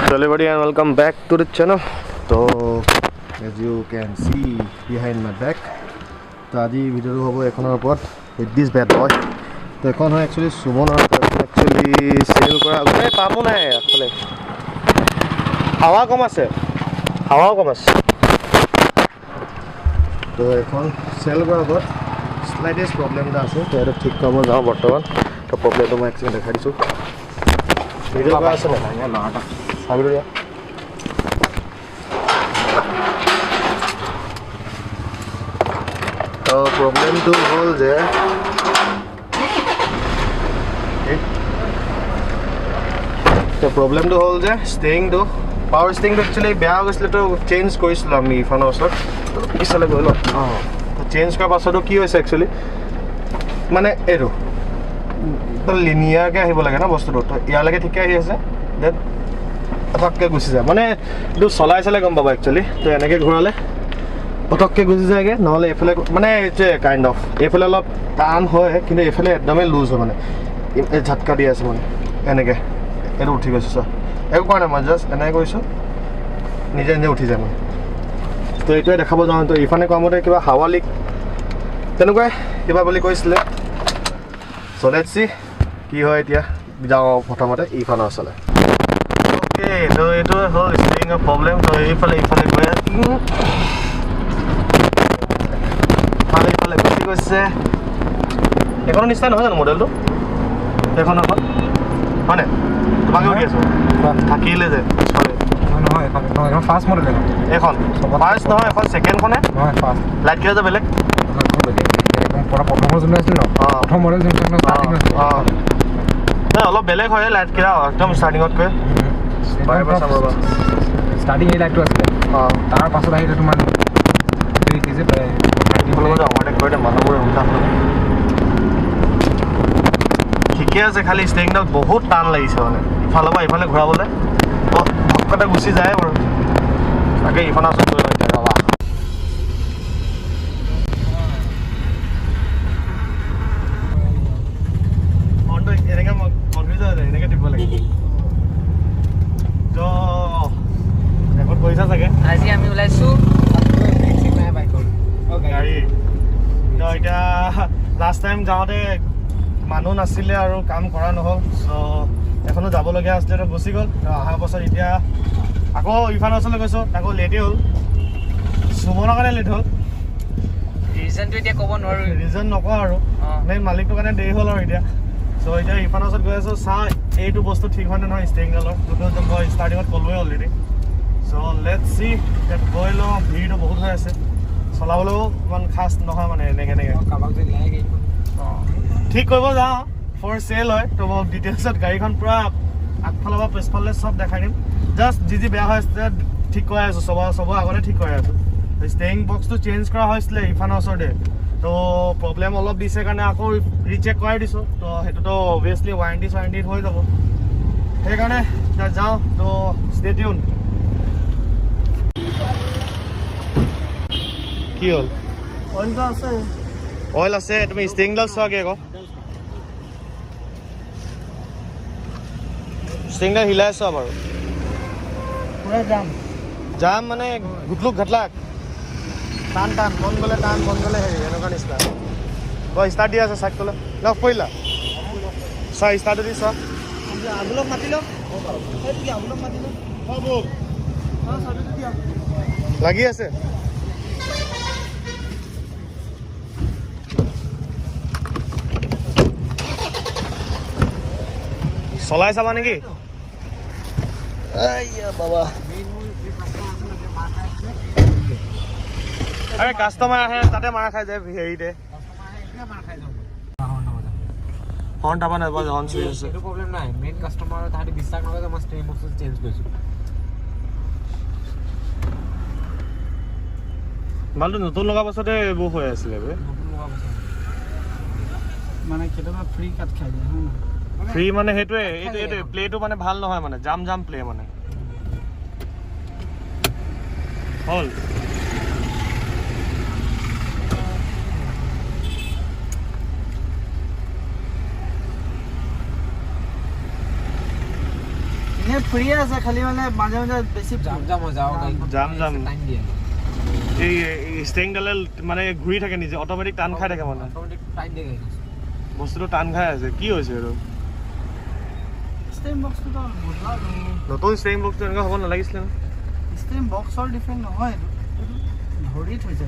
Hello everybody and welcome back to the channel. So as you can see behind my back, so আজি ভিডিওটো হ'ব এখনৰ ওপৰত with this bad boy. তো এখন হয় actually সুমনৰ actually সেল কৰা আগতে পামো নাই আসলে হাওয়া কম আছে তো এখন সেল কৰা আগত স্লাইডেষ্ট প্ৰবলেম এটা আছে তো এটা ঠিক কৰিব যাওঁ বৰ্তমান তো প্ৰবলেমটো মই একচুৱেলি দেখাই দিছোঁ ভিডিও কৰা আছে না লগাটা সাবিৰিয়া তো প্ৰবলেমটো হল যে স্টিংটো পাৱাৰ স্টিংটো একচুৱেলি বেয়া গৈছিলে তো চেঞ্জ কৰিছিলোঁ আমি ইফানৰ ওচৰত পিছলৈ গ'লো চেঞ্জ কৰাৰ পাছতো কি হৈছে একচুৱেলি মানে এইটো লিনিয়াৰকৈ আহিব লাগে ন বস্তুটো তো ইয়ালৈকে ঠিকে আহি আছে দেন পটককৈ গুচি যায় মানে এইটো চলাই গম পাব একচুৱেলি তো এনেকৈ ঘূৰালে পটককৈ গুচি যায়গৈ নহ'লে এইফালে মানে যে কাইণ্ড অফ এইফালে অলপ টান হয় কিন্তু এইফালে একদমেই লুজ হয় মানে ঝাটকা দি আছে মানে এনেকৈ এইটো উঠি গৈছোঁ চোৱা একো কৰা নাই মই জাষ্ট এনেকৈ কৰিছোঁ নিজে উঠি যায় মানে তো এইটোৱে দেখাব যাওঁ তো ইফালে কোৱা মতে কিবা হাৱা লিক তেনেকুৱাই কিবা বুলি কৈছিলে চ' লেটছ চি কি হয় এতিয়া যাওঁ প্ৰথমতে ইফালৰ ওচৰলৈ অ'কে তো এইটো হ'ল ষ্টিৰিঙৰ প্ৰব্লেম তো ইফালে গৈ ইফালে গুচি গৈছে এইখনৰ নিচিনা নহয় জানো মডেলটো এইখন হয়নে তোমাকে উঠি আছোঁ থাকিলে যে নহয় এখন ফাৰ্ষ্ট মডেল এখন ফাৰ্ষ্ট নহয় এখন ছেকেণ্ডখনে নহয় ফাৰ্ষ্ট লাইট কিবা যে বেলেগ প্ৰথমৰ যোনটো আছিল ন প্ৰথম মডেল যোনটো অলপ বেলেগ হয় লাইট কিবা একদম ষ্টাৰ্টিঙতকৈ ষ্টাৰ্টিং এই লাইটটো আছিলে তাৰ পাছত আহিলে তোমাৰ অভাৰটেক কৰিলে মানুহবোৰে ঠিকে আছে খালি ষ্টেৰিংডাল বহুত টান লাগিছে মানে ইফালৰ পৰা ইফালে ঘূৰাবলৈ ভক্কতে গুচি যায় বাৰু তাকে ইফালে আছোঁ গৈ এতিয়া ৰবা এনেকৈ কনফিউজ হৈ যায় এনেকৈ দিব লাগে তো ৰেকৰ্ড কৰিছা চাগে আজি আমি ওলাইছোঁ গাড়ী তো এতিয়া লাষ্ট টাইম যাওঁতে মানুহ নাছিলে আৰু কাম কৰা নহ'ল চ' এখনো যাবলগীয়া আছিলে তো গুচি গ'ল অহাৰ পাছত এতিয়া আকৌ ইফালৰ ওচৰলৈ গৈছোঁ আকৌ লেটেই হ'ল সুমনৰ কাৰণে লেট হ'ল ৰিজনটো এতিয়া ক'ব নোৱাৰোঁ ৰিজন নকওঁ আৰু মেইন মালিকটোৰ কাৰণে দেৰি হ'ল আৰু এতিয়া চ' এতিয়া ইফালৰ ওচৰত গৈ আছোঁ চাওঁ এইটো বস্তু ঠিক হয়নে নহয় ষ্টেৰিংডালৰ যোনটো মই ষ্টাৰ্টিঙত ক'লোৱে অলৰেডি চ' লেটছ চি ইয়াত গৈ লওঁ ভিৰটো বহুত হৈ আছে চলাবলৈও ইমান খাচ নহয় মানে এনেকৈ ঠিক কৰিব যাওঁ ফৰ চেল হয় তো মই ডিটেইলছত গাড়ীখন পূৰা আগফালৰ পৰা পিছফালে চব দেখাই দিম জাষ্ট যি বেয়া হৈ আছে ঠিক কৰাই আছোঁ চবৰ আগতে ঠিক কৰাই আছোঁ ষ্টেৰিং বক্সটো চেঞ্জ কৰা হৈছিলে ইফানৰ ওচৰতে তো প্ৰব্লেম অলপ দিছে কাৰণে আকৌ ৰিচেক কৰাই দিছোঁ তো সেইটোতো অভিয়াছলি ৱাৰেণ্টি হৈ যাব সেইকাৰণে যাওঁ তো ষ্টে টিউন কি হ'ল অইল আছে তুমি ষ্টেৰিংডাল চোৱাগৈ আকৌ ষ্টেৰিংডাল হিলাই চোৱা বাৰু পুৰা জাম মানে গুটলুক ঘাটলাক টান মন গ'লে টান মন গ'লে হেৰি এনেকুৱা নিচিনা তই ষ্টাৰ্ট দি আছে চাইকেললৈ লগ পৰিলা চা ষ্টাৰ্ট দি চা আবুলক মাতি লওক লাগি আছে চলাই চাবা নেকি বাবা আরে কাস্টমাৰ আহে তাতে মাৰ খাই যায় হেৰিতে হৰ্ণ টাবা নাই বাজ হৰ্ণ চুই আছে একো প্ৰব্লেম নাই মেইন কাস্টমাৰ তাহাঁতি বিশ্বাস নকৰে যে মই ষ্টেৰিং বক্সটো চেঞ্জ কৰিছোঁ মালটো নতুন লগা পাছতে এইবোৰ হৈ আছিলে নতুন লগা পাছত মানে কেতিয়াবা ফ্ৰী কাট খাই যায় ফ্ৰী মানে সেইটোৱে এইটো প্লেটো মানে ভাল নহয় মানে জাম প্লে মানে হ'ল এনে ফ্ৰী আছে খালি মানে মাজে মাজে বেছি যাম হৈ যাওঁ যাম টাইম দিয়ে এই ষ্টেংডালে মানে ঘূৰি থাকে নিজে অট'মেটিক টান খাই থাকে মানে টাইম দিয়ে বস্তুটো টান খাই আছে কি হৈছে আৰু ষ্টেম বক্সটো বদলাও নতুন ষ্টেং বক্সটো এনেকুৱা হ'ব নালাগিছিলে ন ষ্টেম বক্সৰ ডিফেক্ট নহয় এইটো ধৰি থৈছে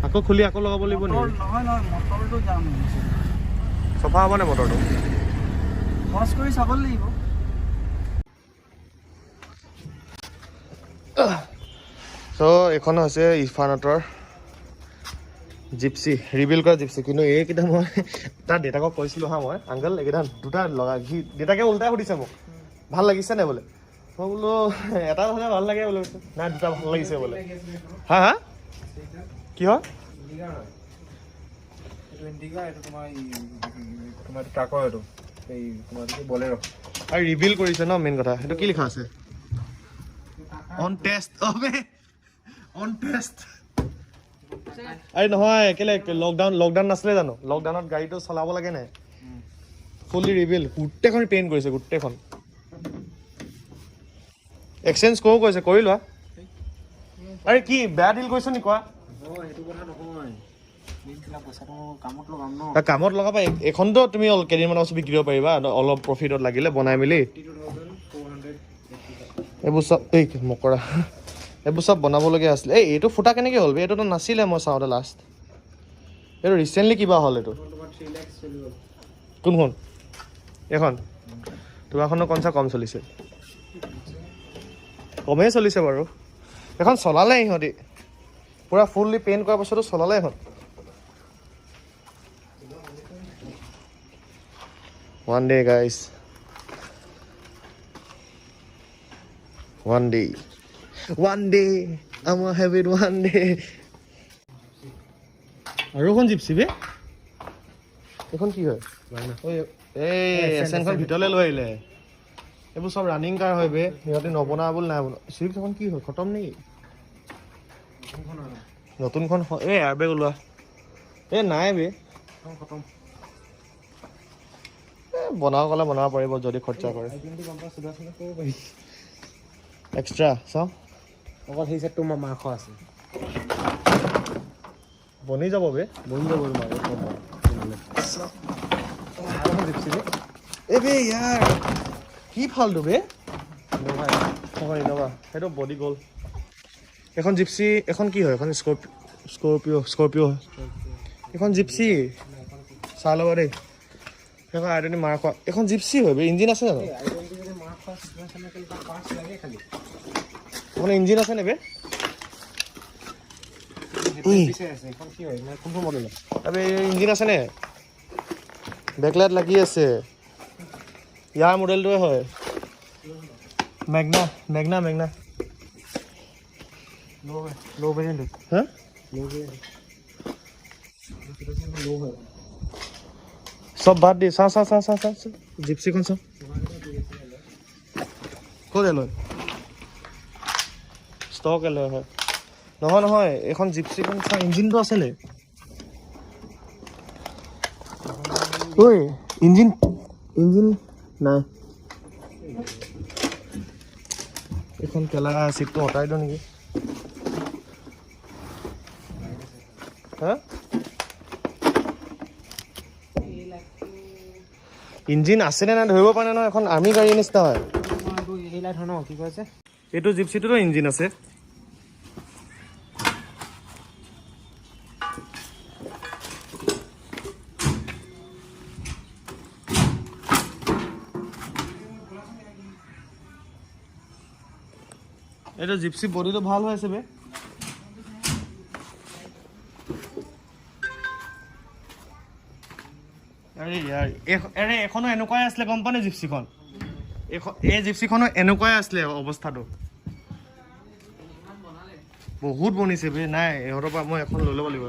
আকৌ খুলি আকৌ লগাব লাগিব নেকি নহয় মটৰটো যাম চফা হ'বনে মটৰটো ৱাছ কৰি চাব লাগিব চ' এইখন হৈছে ইৰফানহঁতৰ জিপচি ৰিভিল কৰা জিপচি কিন্তু এইকেইটা মই তাৰ দেউতাকক কৈছিলোঁ হা মই আংকল এইকেইটা দুটা লগা সি দেউতাকে উল্টাই সুধিছে মোক ভাল লাগিছে নে বোলে মই বোলো এটা হ'লে ভাল লাগে বোলে নাই দুটা ভাল লাগিছে বোলে হা হা কি হয় আৰু ৰিভিল কৰিছে ন মেইন কথা সেইটো কি লিখা আছে অন টেষ্ট অন টেষ্ট আৰে নহয় কেলে লকডাউন নাছিলে জানো লকডাউনত গাড়ীটো চলাব লাগে নাই ফুলি ৰিভিল গোটেইখন পেইণ্ট কৰিছে গোটেইখন এক্সচেঞ্জ কৰো কৈছে কৰি লোৱা আৰে কি বেয়া ডিল কৰিছ নি কোৱা কামত লগাবা এইখনতো তুমি কেইদিনমানৰ পিছত বিক্ৰী কৰিব পাৰিবা অলপ প্ৰফিটত লাগিলে বনাই মেলি এইবোৰ চব মকৰা এইবোৰ চব বনাবলগীয়া আছিলে এইটো ফুটা কেনেকৈ হ'ল এইটোতো নাছিলে মই চাওঁতে লাষ্ট এইটো ৰিচেণ্টলি কিবা হ'ল এইটো কোনখন এইখন তোমাৰখনো কনচা কম চলিছে কমেই চলিছে বাৰু এখন চলালে ইহঁতি পুৰা ফুললি পেইণ্ট কৰাৰ পাছতো চলালে এখন one day guys one day I'm gonna have it one day আৰু এখন জিপচি বে এখন কি হয় এই এছএনখন ভিতৰলৈ লৈ আহিলে এইবোৰ চব ৰানিং কাৰ হয় বে সিহঁতে নবনা বুলি নাই বনোৱা চুইফ্ট এখন কি হয় খতম নেকি নতুনখন এই এয়াৰবেগ ওলোৱা এই নাই বে খতম বনাব গ'লে বনাব পাৰিব যদি খৰচা কৰে এক্সট্ৰা চাওঁ অকল সেই চেটটো মোৰ মাংস আছে বনি যাব বে এই বে ইয়াৰ কি ফাল্টু বে ইন'ভা সেইটো বডি গ'ল এখন জিপচি এখন কি হয় এখন স্কৰপিঅ' এখন জিপচি চাই ল'বা দেই সেইখন আইডেণ্টি মাৰ খোৱা এখন জিপচি হয় বে ইঞ্জিন আছে জানো এখন ইঞ্জিন আছে নে বে ইঞ্জিন আছে নে বেকলাইট লাগি আছে ইয়াৰ মডেলটোৱে হয় মেগনা লো ভেৰিয়েণ্ট হা সব বাদ দি চা জিপচিখন চাওঁ ক'ত এলয় ষ্টক এলয় হয় নহয় এইখন জিপচিখন চা ইঞ্জিনটো আছেনে ঐ ইঞ্জিন নাই এইখন কেলা চিটটো হটাই দিওঁ নেকি হা ইঞ্জিন আছেনে নাই ধৰিব পাৰে নহয় এখন আৰ্মি গাড়ী নিচিনা হয় কি কৈছে এইটো জিপচিটোতো ইঞ্জিন আছে এইটো জিপচি বডিটো ভাল হৈ আছে বে এখনো এনেকুৱাই আছিলে গম পোৱা নে জিপচিখন এই জিপচিখনো এনেকুৱাই আছিলে অৱস্থাটো বহুত বনিছে বে নাই ইহঁতৰ পৰা মই এখন লৈ ল'ব লাগিব